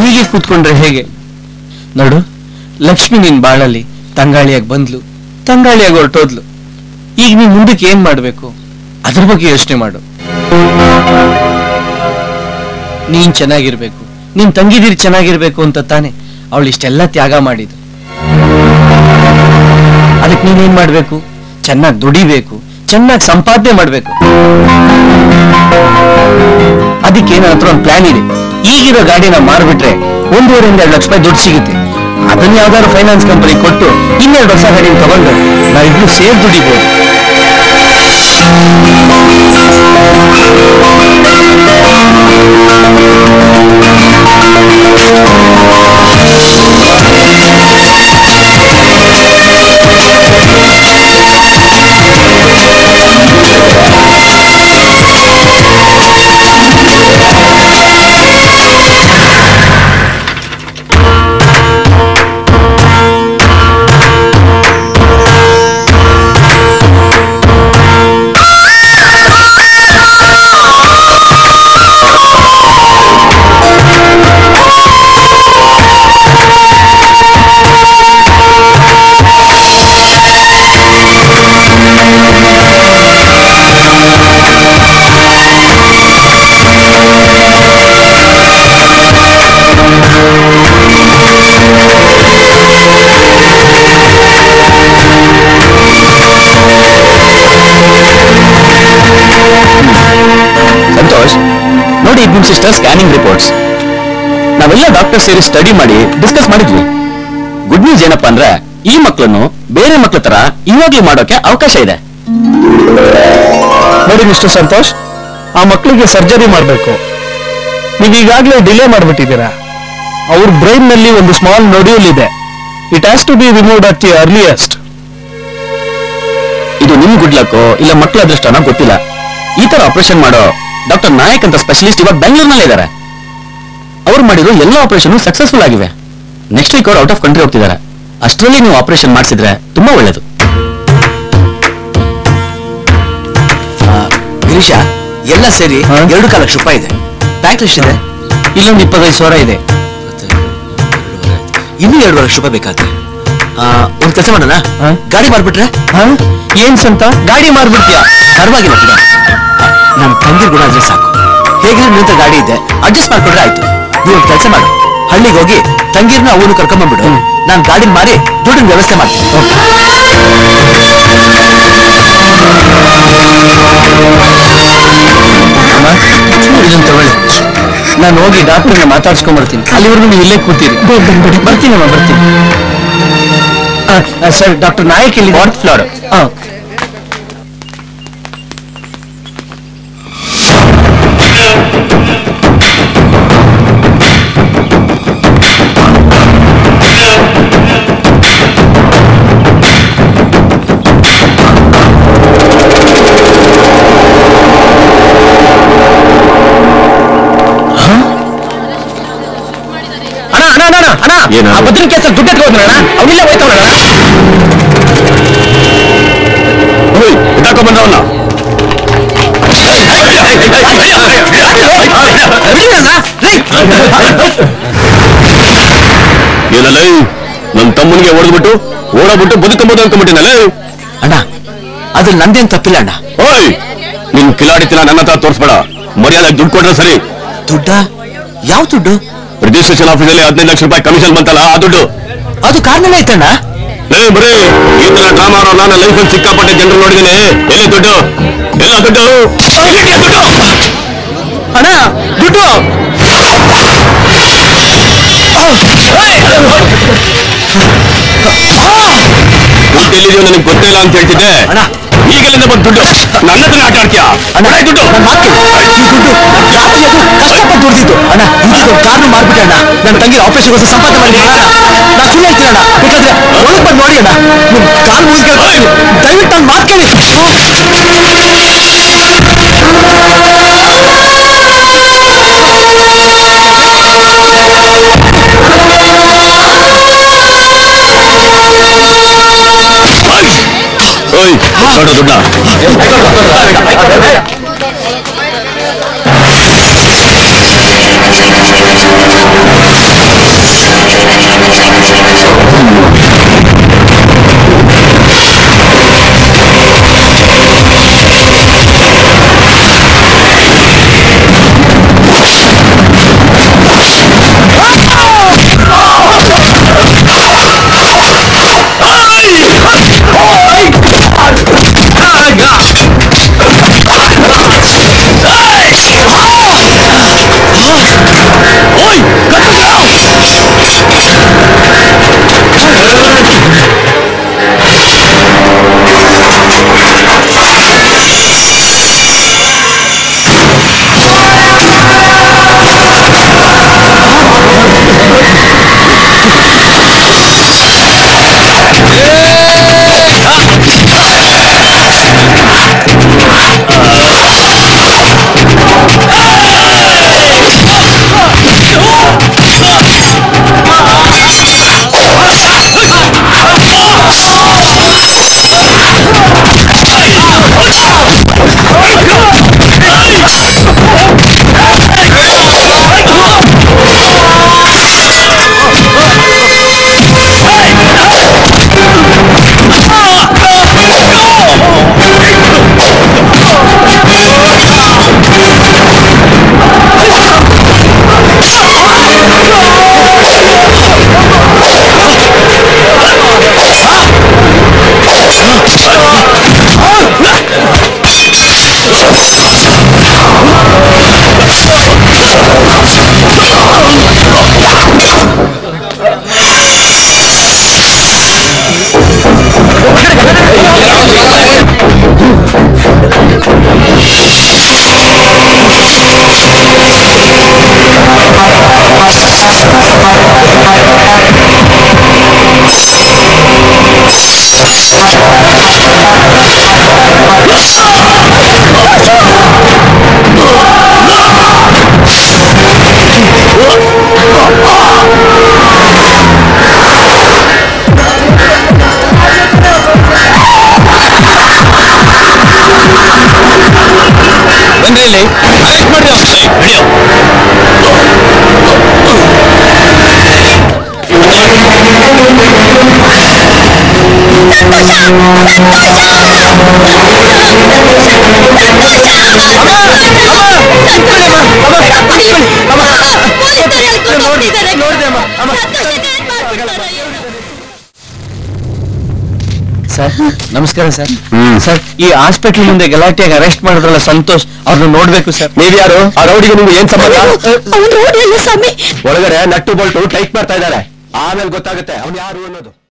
ಹೀಗೆ ಕೂತ್ಕೊಂಡ್ರೆ ಹೇಗೆ? ನೋಡು, ಲಕ್ಷ್ಮಿ ನಿನ್ ಬಾಳಲ್ಲಿ ತಂಗಾಳಿಯಾಗಿ ಬಂದ್ಲು, ತಂಗಾಳಿಯಾಗಿ ಹೊರಟೋದ್ಲು. ಈಗ ನೀನ್ ಮುಂದಕ್ಕೆ ಏನ್ ಮಾಡ್ಬೇಕು ಅದ್ರ ಬಗ್ಗೆ ಯೋಚನೆ ಮಾಡು. ನೀನ್ ಚೆನ್ನಾಗಿರ್ಬೇಕು, ನಿನ್ ತಂಗಿದಿರಿ ಚೆನ್ನಾಗಿರ್ಬೇಕು ಅಂತ ತಾನೆ ಅವಳು ಇಷ್ಟೆಲ್ಲ ತ್ಯಾಗ ಮಾಡಿದ್ರು. ಅದಕ್ಕೆ ನೀನೇನ್ ಮಾಡ್ಬೇಕು? ಚೆನ್ನಾಗಿ ದುಡಿಬೇಕು, ಚೆನ್ನಾಗಿ ಸಂಪಾದನೆ ಮಾಡ್ಬೇಕು. ಅದಕ್ಕೆ ನನ್ನ ಹತ್ರ ಒಂದು ಪ್ಲಾನ್ ಇದೆ. ಈಗಿರೋ ಗಾಡಿನ ಮಾರ್ಬಿಟ್ರೆ 1.5-2 ಲಕ್ಷ ರೂಪಾಯಿ ದುಡ್ಡು ಸಿಗುತ್ತೆ. ಅದನ್ನ ಯಾವ್ದಾದ್ರು ಫೈನಾನ್ಸ್ ಕಂಪನಿ ಕೊಟ್ಟು 2 ಹೊಸ ಗಾಡಿನ ತಗೊಂಡು ನಾವಿಬ್ರು ಸೇರ್ ದುಡಿಬಹುದು. ನೋಡಿ, ನಿಮ್ ಸಿಸ್ಟರ್ ಸ್ಕ್ಯಾನಿಂಗ್ ರಿಪೋರ್ಟ್ಸ್ ನಾವೆಲ್ಲ ಡಾಕ್ಟರ್ ಸೇರಿ ಸ್ಟಡಿ ಮಾಡಿ ಡಿಸ್ಕಸ್ ಮಾಡಿದ್ವಿ. ಗುಡ್ ನ್ಯೂಸ್ ಏನಪ್ಪಾ ಅಂದ್ರೆ ಈ ಮಕ್ಕಳನ್ನು ಬೇರೆ ಮಕ್ಕಳ ತರ ಇವಾಗ್ಲೂ ಮಾಡೋಕೆ ಅವಕಾಶ ಇದೆ. ನೋಡಿ ಮಿಸ್ಟರ್ ಸಂತೋಷ್, ಆ ಮಕ್ಕಳಿಗೆ ಸರ್ಜರಿ ಮಾಡಬೇಕು. ನೀವು ಈಗಾಗಲೇ ಡಿಲೇ ಮಾಡ್ಬಿಟ್ಟಿದ್ದೀರಾ. ಅವ್ರ ಬ್ರೈನ್ ನಲ್ಲಿ ಒಂದು ಸ್ಮಾಲ್ ನೊಡ್ಯೂಲ್ ಇದೆ. It has to be removed at the earliest. ಇದು ನಿಮ್ ಗುಡ್ ಲಕ್ಕೋ ಇಲ್ಲ ಮಕ್ಕಳ ಅದೃಷ್ಟನೋ ಗೊತ್ತಿಲ್ಲ. ಈ ತರ ಆಪರೇಷನ್ ಮಾಡೋ ಡಾಕ್ಟರ್ ನಾಯಕ್ ಅಂತ ಸ್ಪೆಷಲಿಸ್ಟ್ ಇವಾಗ ಬೆಂಗಳೂರಿನಲ್ಲೇ ಇದ್ದಾರೆ. ಅವ್ರು ಮಾಡಿರೋ ಎಲ್ಲ ಆಪರೇಷನ್ ಸಕ್ಸಸ್ಫುಲ್ ಆಗಿವೆ. ನೆಕ್ಸ್ಟ್ ವೀಕ್ ಅವ್ರು ಔಟ್ ಆಫ್ ಕಂಟ್ರಿ ಹೋಗ್ತಿದ್ದಾರೆ. ಅಷ್ಟರಲ್ಲಿ ನೀವು ಆಪರೇಷನ್ ಮಾಡಿಸಿದ್ರೆ ತುಂಬಾ ಒಳ್ಳೇದು. ಗಿರೀಶ, ಎಲ್ಲ ಸೇರಿ 2 ಲಕ್ಷ ರೂಪಾಯಿ ಇದೆ. ಬ್ಯಾಂಕ್ ಲಿಸ್ಟ್ ಇದೆ. ಇಲ್ಲೊಂದು 25,000 ಇದೆ. ಇನ್ನೂ 2 ಲಕ್ಷ ರೂಪಾಯಿ ಬೇಕಾದ್ರೆ ಒಂದ್ ಕೆಲಸ ಮಾಡೋಣ, ಗಾಡಿ ಮಾರ್ಬಿಟ್ರೆ? ಏನ್ ಸಂತ ಗಾಡಿ ಮಾರ್ಬಿಡ್ತೀಯ? ಪರವಾಗಿಲ್ಲ, ನಮ್ ತಂಗಿರ್ ಗುಣ ಆದ್ರೆ ಸಾಕು. ಹೇಗಿದ್ರೆ ನಿಂತ ಗಾಡಿ ಇದೆ, ಅಡ್ಜಸ್ಟ್ ಮಾಡ್ಕೊಂಡ್ರೆ ಆಯ್ತು. ನೀವು ಕೆಲಸ ಮಾಡು, ಹಳ್ಳಿಗೆ ಹೋಗಿ ತಂಗಿರ್ನ ಅವನು ಕರ್ಕೊಂಡ್ಬಂದ್ಬಿಡು. ನಾನು ಗಾಡಿ ಮಾರಿ ದುಡ್ಡಿನ ವ್ಯವಸ್ಥೆ ಮಾಡ್ತೀನಿ. ಇದನ್ನ ತಗೊಳ್ಳಿ. ನಾನು ಹೋಗಿ ಡಾಕ್ಟರ್ನ ಮಾತಾಡ್ಸ್ಕೊಂಡ್ ಬರ್ತೀನಿ. ಅಲ್ಲಿವರೆಗೂ ನೀವು ಇಲ್ಲೇ ಕೂತೀರಿ. ಬರ್ತೀನಮ್ಮ, ಬರ್ತೀನಿ. ಸರ್, ಡಾಕ್ಟರ್ ನಾಯಕ್ ಇಲ್ಲಿ 4th ಫ್ಲೋರ್. ಭದ್ರನ್ ಕೆಲಸ ದುಡ್ಡು ಎತ್ಕೋದ್ರಣ, ಅವಿಲ್ಲ ಹೋಯ್ತವಣ್ಣ. ಬಂದವಲ್ಲ ಏನಲ್ಲ ನನ್ ತಮ್ಮನಿಗೆ ಹೊಡೆದ್ಬಿಟ್ಟು ಓಡಬಿಟ್ಟು ಬದುಕಬಹುದು ಅನ್ಕೊಂಡ್ಬಿಟ್ಟಿನಲ್ಲ. ಅಣ್ಣ, ಅದ್ರಲ್ಲಿ ನಂದೇನ್ ತಪ್ಪಿಲ್ಲ ಅಣ್ಣ. ಓಯ್, ನಿನ್ ಕಿಲಾಡಿತನ ನನ್ನ ಹತ್ರ ತೋರಿಸ್ಬೇಡ. ಮರ್ಯಾದೆ ದುಡ್ಡು ಕೊಟ್ರೆ ಸರಿ. ದುಡ್ಡ? ಯಾವ ದುಡ್ಡು? ರಿಜಿಸ್ಟ್ರೇಷನ್ ಆಫೀಸಲ್ಲಿ 15 ಲಕ್ಷ ರೂಪಾಯಿ ಕಮಿಷನ್ ಬಂತಲ್ಲ, ಆ ದುಡ್ಡು. ಅದು ಕಾರಣನೇ ಐತಣ್ಣ. ಬರೀ ಈ ತರ ಡ್ರಾಮಾ ಅವರ ನಾನು ಲೈಫಲ್ಲಿ ಸಿಕ್ಕಾಪಟ್ಟೆ ಜನರು ನೋಡಿದ್ದೇನೆ. ಎಲ್ಲಿ ದುಡ್ಡು? ಎಲ್ಲ ದುಡ್ಡು ದುಡ್ಡು ಅಣ್ಣ, ದುಡ್ಡು ಎಲ್ಲಿದೆಯೋ ನನಗೆ ಗೊತ್ತಿಲ್ಲ ಅಂತ ಹೇಳ್ತಿದ್ದೆ. ಈಗಲಿಂದ ಬಂದು ದುಡ್ಡು ನನ್ನ ಹತ್ರ ಆಟ ಆಡ್ತೀಯ? ಅಣ್ಣ, ದುಡ್ಡು ದುಡ್ಡು ಕಷ್ಟಪಟ್ಟು ದುಡ್ದಿದ್ದು ಅಣ್ಣ. ಇದೊಂದು ಕಾರಣ ಮಾಡ್ಬಿಟ್ಟೆ ಅಣ್ಣ. ನನ್ನ ತಂಗಿ ಆಪರೇಷನ್ಗೋಸ್ಕರ ಸಂಪಾದನೆ ಮಾಡಿ ಅಣ್ಣ. ನಾನು ಸುಳ್ಳು ಹೇಳ್ತೀನಿ ಅಣ್ಣ. ಬೇಕಾದ್ರೆ ಒಳಗೆ ಬಂದು ನೋಡಿ ಅಣ್ಣ. ನಿಮ್ ಕಾಲು ಮುಗಿಸ್ಕೊಂಡು ದಯವಿಟ್ಟು ನಾನು ಮಾತು ಕೇಳಿ. ದುಡ್ಡ ಬನ್ರಿ ಇಲ್ಲಿ ಅರೆಸ್ಟ್ ಮಾಡ್ರಿ ಸರ್ ನಮಸ್ಕಾರ ಸರ್. ಸರ್ ಈ ಹಾಸ್ಪಿಟಲ್ ಮುಂದೆ ಗಲಾಟೆಯಾಗಿ ಅರೆಸ್ಟ್ ಮಾಡಿದ್ರಲ್ಲ ಸಂತೋಷ್, ಅವ್ರನ್ನ ನೋಡ್ಬೇಕು ಸರ್. ನೀವ್ಯಾರು? ಆ ರೌಡಿಗೆ ನಿಮ್ಗೆ ಏನ್ ಸಂಬಂಧ? ಒಳಗಡೆ ನಟ್ಟು ಬೋಲ್ಟು ಟೈಟ್ ಮಾಡ್ತಾ ಇದ್ದಾರೆ, ಆಮೇಲೆ ಗೊತ್ತಾಗುತ್ತೆ ಅವ್ನು ಯಾರು ಅನ್ನೋದು.